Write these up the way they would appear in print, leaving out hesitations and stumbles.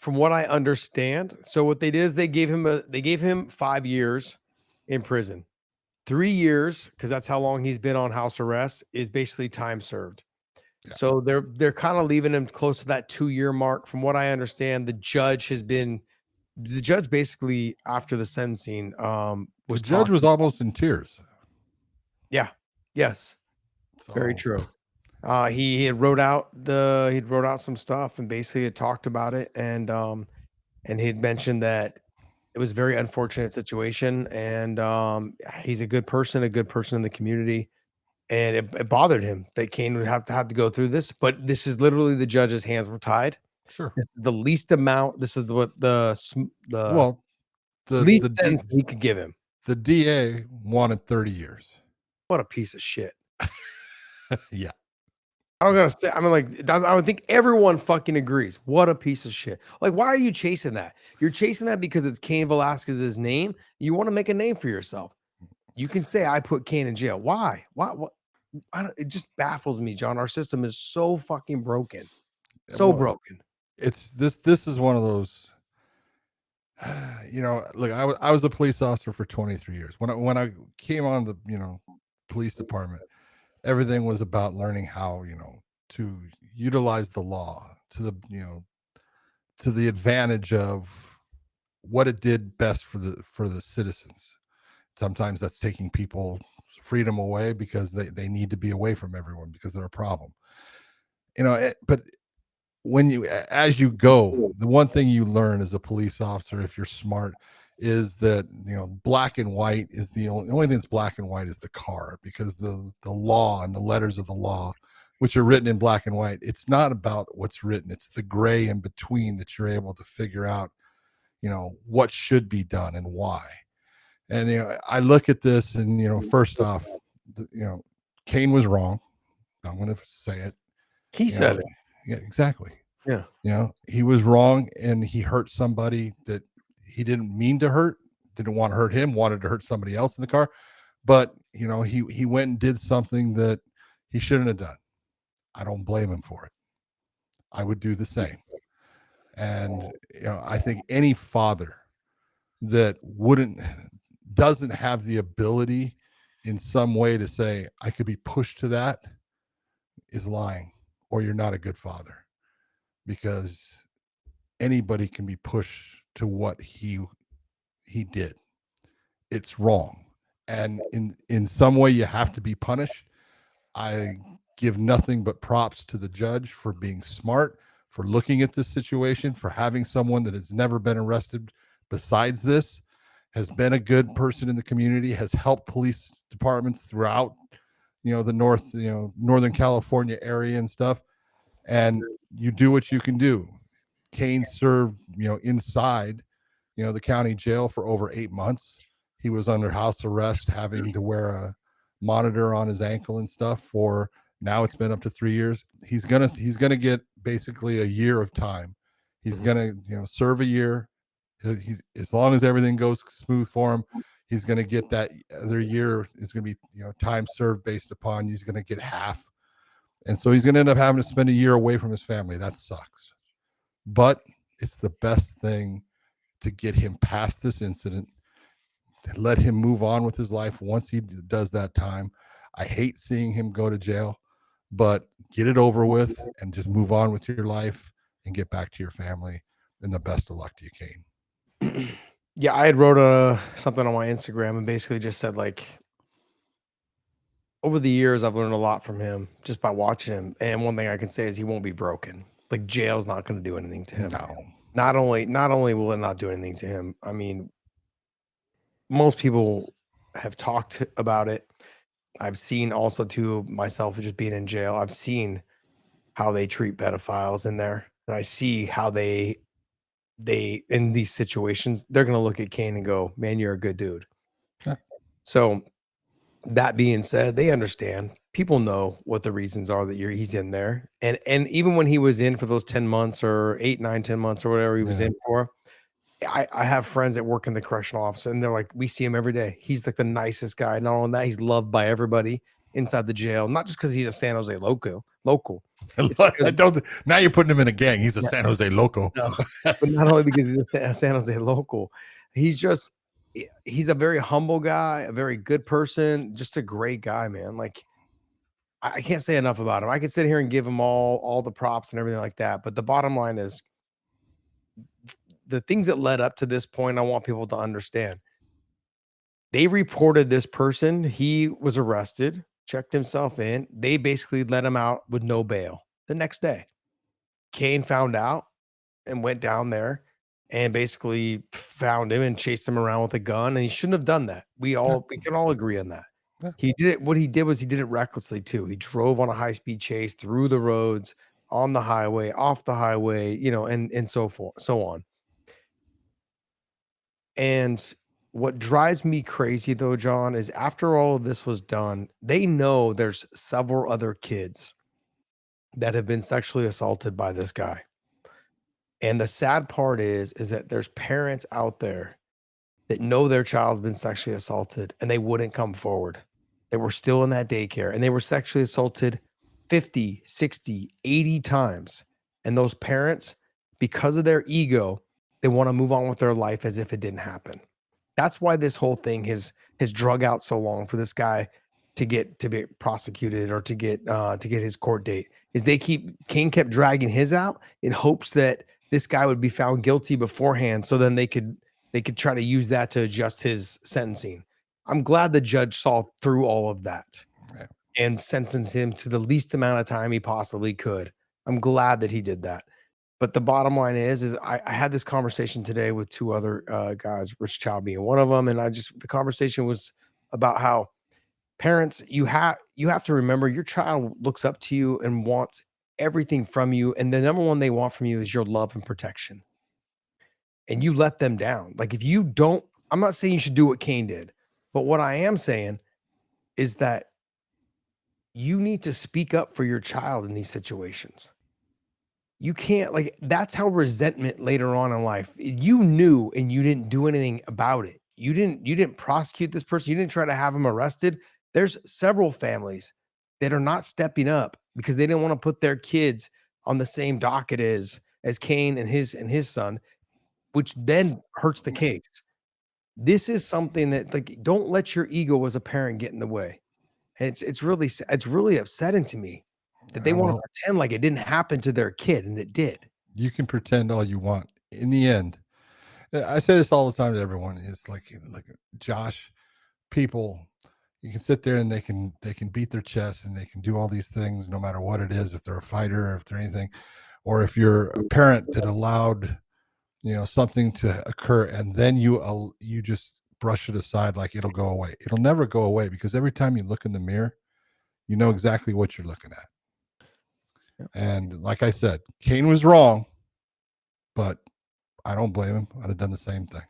from what I understand, so what they did is they gave him 5 years in prison. 3 years, because that's how long he's been on house arrest, is basically time served. Yeah. So they're kind of leaving him close to that 2-year mark. From what I understand, the judge basically after the sentencing The was judge talking. was almost in tears. Yeah. Yes. Very So true. He wrote out some stuff and basically had talked about it, and he'd mentioned that it was a very unfortunate situation, and he's a good person in the community, and it bothered him that Kane would have to go through this. But this is literally the judge's hands were tied. sure. This is the least amount. This is what the Well, the least the sentence D, he could give him. the DA wanted 30 years. What a piece of shit. Yeah. I don't gotta say. I mean, like, I would think everyone fucking agrees. What a piece of shit. Like, why are you chasing that? You're chasing that because it's Cain Velasquez's name. You want to make a name for yourself. You can say, I put Cain in jail. Why? Why? What? It just baffles me, John. Our system is so fucking broken. So Well, broken. it's this is one of those, look, I was a police officer for 23 years. When I came on the, police department, everything was about learning how, to utilize the law to the advantage of what it did best for the citizens. Sometimes that's taking people freedom away because they need to be away from everyone because they're a problem. But as you go, the one thing you learn as a police officer, if you're smart, is that black and white is the only thing that's black and white is the car, because the law and the letters of the law, which are written in black and white, it's not about what's written, it's the gray in between that you're able to figure out what should be done and why. And I look at this, and first off, Cain was wrong. I'm going to say it. He said it. Yeah, exactly. Yeah. He was wrong, and he hurt somebody that he didn't mean to hurt, didn't want to hurt him, wanted to hurt somebody else in the car. But, he went and did something that he shouldn't have done. I don't blame him for it. I would do the same. And, I think any father that doesn't have the ability in some way to say, I could be pushed to that, is lying, or you're not a good father. Because anybody can be pushed to what he did. It's wrong, and in some way you have to be punished. I give nothing but props to the judge for being smart, for looking at this situation, for having someone that has never been arrested besides this, has been a good person in the community, has helped police departments throughout the Northern California area and stuff. And you do what you can do. Cain served, inside, the county jail for over 8 months. He was under house arrest, having to wear a monitor on his ankle and stuff for, now it's been up to 3 years. He's gonna get basically a year of time. He's gonna, serve a year. He's, as long as everything goes smooth for him, he's gonna get that other year is gonna be, time served based upon, he's gonna get half. And so he's gonna end up having to spend a year away from his family. That sucks. But it's the best thing to get him past this incident, to let him move on with his life once he does that time. I hate seeing him go to jail, but get it over with and just move on with your life and get back to your family. And the best of luck to you, Cain. Yeah, I had wrote something on my Instagram and basically just said, like, over the years, I've learned a lot from him just by watching him. And one thing I can say is he won't be broken. Like, jail's not going to do anything to him. No. Not only will it not do anything to him, I mean, most people have talked about it. I've seen also too, myself just being in jail, I've seen how they treat pedophiles in there. And I see how they in these situations, they're going to look at Cain and go, man, you're a good dude. Yeah. So that being said, they understand. People know what the reasons are that he's in there. And even when he was in for those 10 months or 8, 9, 10 months or whatever he was in for, I have friends that work in the correctional office, and they're like, we see him every day. He's like the nicest guy. Not only that, he's loved by everybody inside the jail, not just because he's a San Jose local, It's because Now you're putting him in a gang. He's a San Jose loco. no, but not only because he's a San Jose local, he's a very humble guy, a very good person, just a great guy, man. Like I can't say enough about him. I could sit here and give him all the props and everything like that, but the bottom line is the things that led up to this point. I want people to understand. They reported this person. He was arrested, checked himself in. They basically let him out with no bail the next day. Cain found out and went down there and basically found him and chased him around with a gun. And he shouldn't have done that. We can all agree on that. Yeah. He did it. What he did was he did it recklessly too. He drove on a high-speed chase through the roads, on the highway, off the highway, and so forth, so on. And what drives me crazy though, John, is after all of this was done, they know there's several other kids that have been sexually assaulted by this guy. And the sad part is that there's parents out there that know their child's been sexually assaulted and they wouldn't come forward. They were still in that daycare and they were sexually assaulted 50, 60, 80 times. And those parents, because of their ego, they want to move on with their life as if it didn't happen. That's why this whole thing has drug out so long for this guy to be prosecuted or to get his court date. Is Cain kept dragging his out in hopes that this guy would be found guilty beforehand, so then they could try to use that to adjust his sentencing. I'm glad the judge saw through all of that and sentenced him to the least amount of time he possibly could. I'm glad that he did that. But the bottom line is I had this conversation today with two other guys, Rich Chow being one of them, and the conversation was about how parents, you have to remember your child looks up to you and wants everything from you, and the number one they want from you is your love and protection. And you let them down. Like if you don't, I'm not saying you should do what Cain did, but what I am saying is that you need to speak up for your child in these situations. You can't, like, that's how resentment later on in life. You knew and you didn't do anything about it. You didn't prosecute this person. You didn't try to have him arrested. There's several families that are not stepping up because they didn't want to put their kids on the same docket as Cain and his son, which then hurts the case. This is something that, like, don't let your ego as a parent get in the way. And it's really upsetting to me that they want to pretend like it didn't happen to their kid, and it did. You can pretend all you want. In the end, I say this all the time to everyone. It's like Josh, people, you can sit there and they can beat their chest and they can do all these things no matter what it is, if they're a fighter or if they're anything, or if you're a parent that allowed something to occur and then you just brush it aside like it'll go away. It'll never go away because every time you look in the mirror, you know exactly what you're looking at. And like I said, Cain was wrong, but I don't blame him. I'd have done the same thing.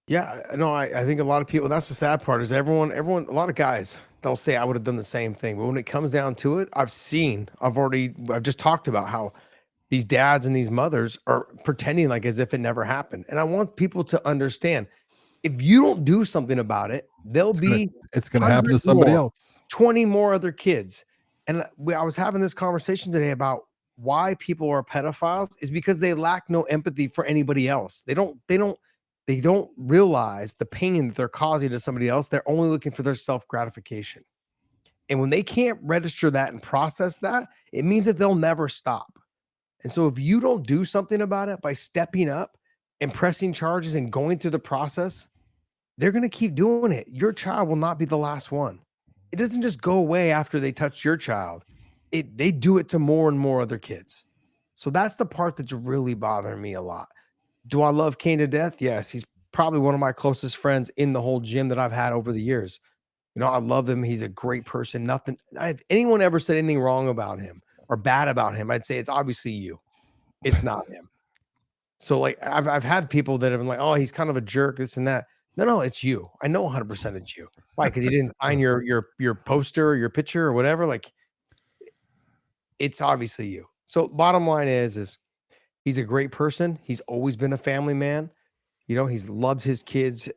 Yeah, no, I think a lot of people, that's the sad part, is everyone, a lot of guys, they'll say I would have done the same thing. But when it comes down to it, I've just talked about how these dads and these mothers are pretending like as if it never happened. And I want people to understand, if you don't do something about it, it's going to happen to somebody else. 20 more other kids. And I was having this conversation today about why people are pedophiles is because they lack no empathy for anybody else. They don't realize the pain that they're causing to somebody else. They're only looking for their self-gratification. And when they can't register that and process that, it means that they'll never stop. And so if you don't do something about it by stepping up and pressing charges and going through the process, they're going to keep doing it. Your child will not be the last one. It doesn't just go away after they touch your child. They do it to more and more other kids. So that's the part that's really bothering me a lot. Do I love Cain to death? Yes. He's probably one of my closest friends in the whole gym that I've had over the years. I love him. He's a great person. If anyone ever said anything wrong about him or bad about him, I'd say it's obviously you. It's not him. So like I've had people that have been like, oh, he's kind of a jerk, this and that. No, it's you. I know 100% it's you. Why? Because you didn't sign your poster or your picture or whatever. Like, it's obviously you. So bottom line is he's a great person. He's always been a family man. He's loved his kids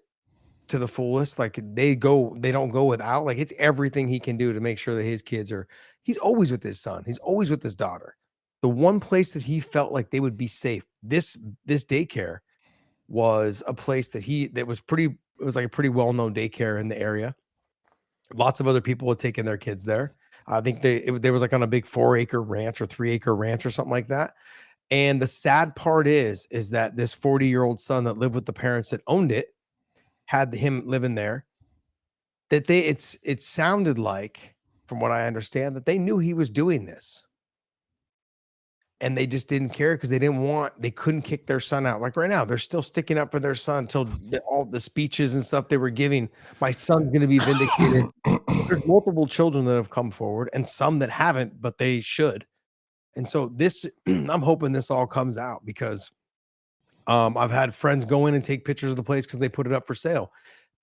to the fullest. Like they don't go without. Like it's everything he can do to make sure that his kids are. He's always with his son. He's always with his daughter. The one place that he felt like they would be safe, this daycare was a place that was pretty. It was like a pretty well known daycare in the area. Lots of other people had taken their kids there. I think they was like on a big 4-acre ranch or 3-acre ranch or something like that. And the sad part is that this 40-year-old son that lived with the parents that owned it had him living there. That it sounded like, from what I understand, that they knew he was doing this. And they just didn't care because they couldn't kick their son out. Like right now, they're still sticking up for their son until all the speeches and stuff they were giving. My son's going to be vindicated. There's multiple children that have come forward and some that haven't, but they should. And so this, I'm hoping this all comes out because I've had friends go in and take pictures of the place because they put it up for sale.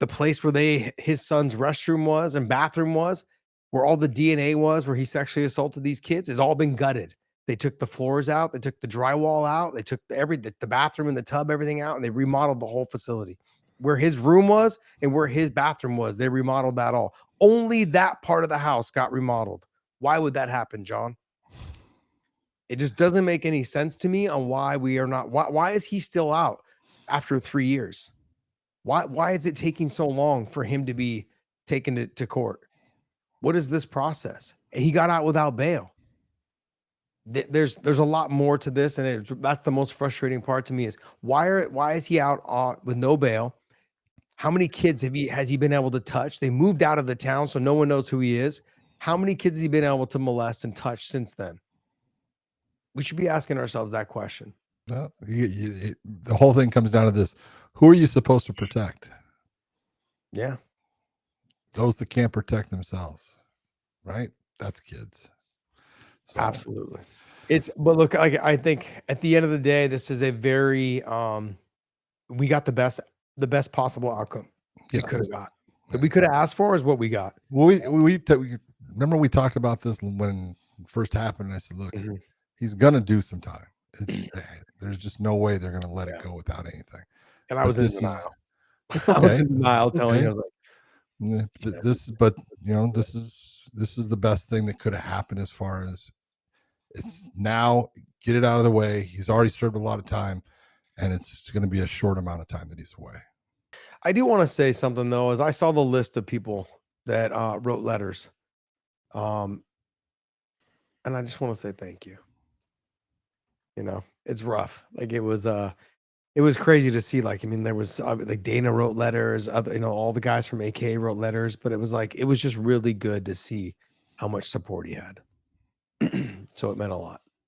The place where his son's restroom was and bathroom was, where all the DNA was, where he sexually assaulted these kids, has all been gutted. They took the floors out, they took the drywall out, they took the bathroom and the tub, everything out, and they remodeled the whole facility. Where his room was and where his bathroom was, they remodeled that all. Only that part of the house got remodeled. Why would that happen, John? It just doesn't make any sense to me on why we are not. Why is he still out after 3 years? Why is it taking so long for him to be taken to court? What is this process? And he got out without bail. There's a lot more to this, and that's the most frustrating part to me is why is he out with no bail? How many kids has he been able to touch? They moved out of the town, so no one knows who he is. How many kids has he been able to molest and touch since then? We should be asking ourselves that question. Well, the whole thing comes down to this: who are you supposed to protect? Yeah, those that can't protect themselves, right? That's kids. So. Absolutely. But look, I think at the end of the day, this is a very we got the best possible outcome we could have got. That we could have asked for is what we got. Well, we remember we talked about this when it first happened. And I said, look, he's gonna do some time. There's just no way they're gonna let it go without anything. And I was in denial. It's okay. I was in denial, telling you, like, this is the best thing that could have happened as far as it's now. Get it out of the way. He's already served a lot of time, and it's going to be a short amount of time that he's away. I do want to say something though, as I saw the list of people that wrote letters, and I just want to say thank you. You know, it's rough. Like it was crazy to see. Like, I mean, there was like Dana wrote letters, all the guys from AK wrote letters, but it was just really good to see how much support he had. So it meant a lot.